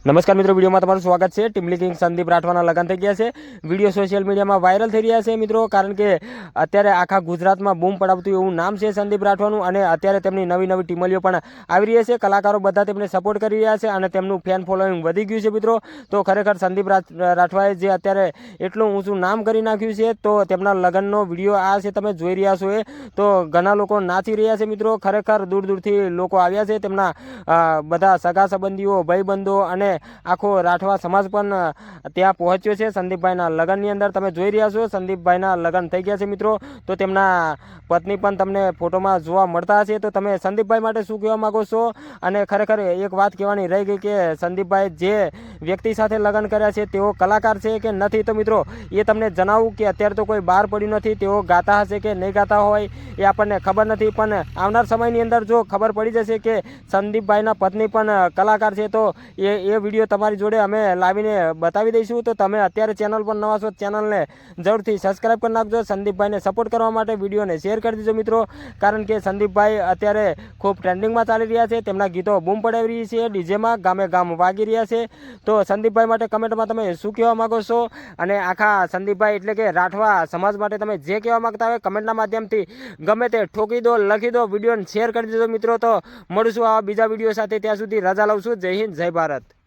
નમસ્કાર મિત્રો, વિડીયોમાં તમારું સ્વાગત છે। ટીમલી કિંગ સંદીપ રાઠવાના લગ્ન થઈ ગયા છે। વિડીયો સોશિયલ મીડિયામાં વાયરલ થઈ રહ્યા છે મિત્રો, કારણ કે અત્યારે આખા ગુજરાતમાં બૂમ પડાવતું એવું નામ છે સંદીપ રાઠવાનું, અને અત્યારે તેમની નવી નવી ટીમલીઓ પણ આવી રહી છે। કલાકારો બધા તેમને સપોર્ટ કરી રહ્યા છે અને તેમનું ફેન ફોલોઈંગ વધી ગયું છે મિત્રો। તો ખરેખર સંદીપ રાઠવાએ જે અત્યારે એટલું ઊંચું નામ કરી નાખ્યું છે, તો તેમના લગ્નનો વિડીયો આ છે, તમે જોઈ રહ્યા છો એ। તો ઘણા લોકો નાચી રહ્યા છે મિત્રો। ખરેખર દૂર દૂરથી લોકો આવ્યા છે, તેમના બધા સગા સંબંધીઓ, ભાઈબંધો અને આખો રાઠવા સમાજ પણ ત્યાં પહોંચ્યો છે સંદીપભાઈના લગ્નની અંદર। તમે જોઈ રહ્યા છો સંદીપભાઈના લગ્ન થઈ ગયા છે મિત્રો। તો તેમના પત્ની પણ તમને ફોટોમાં જોવા મળતા હશે। તો તમે સંદીપભાઈ માટે શું કહેવા માંગો છો? અને ખરેખર એક વાત કહેવાની રહી ગઈ કે સંદીપભાઈ જે વ્યક્તિ સાથે લગ્ન કર્યા છે તેઓ કલાકાર છે કે નથી, તો મિત્રો એ તમને જણાવું કે અત્યારે તો કોઈ બહાર પડ્યું નથી। તેઓ ગાતા હશે કે નહીં ગાતા હોય એ આપણને ખબર નથી, પણ આવનાર સમયની અંદર જો ખબર પડી જશે કે સંદીપભાઈના પત્ની પણ કલાકાર છે, તો એ વિડીયો તમારી જોડે અમે લાવીને બતાવી દઈશું। તો તમે અત્યારે ચેનલ પર નવા છો, ચેનલને જરૂરથી સબસ્ક્રાઈબ કરી નાખજો। સંદીપભાઈને સપોર્ટ કરવા માટે વિડીયોને શેર કરી દીજો મિત્રો, કારણ કે સંદીપભાઈ અત્યારે ખૂબ ટ્રેન્ડિંગમાં ચાલી રહ્યા છે। તેમના ગીતો બૂમ પડાવી રહી છે, ડીજેમાં ગામે ગામ વાગી રહ્યા છે। તો સંદીપભાઈ માટે કમેન્ટમાં તમે શું કહેવા માગો છો? અને આખા સંદીપભાઈ એટલે કે રાઠવા સમાજ માટે તમે જે કહેવા માગતા હોય કમેન્ટના માધ્યમથી ગમે તે ઠોકી દો, લખી દો, વિડીયોને શેર કરી દીધો મિત્રો। તો મળીશું આવા બીજા વિડીયો સાથે, ત્યાં સુધી રજા લઉં છું। જય હિન્દ, જય ભારત।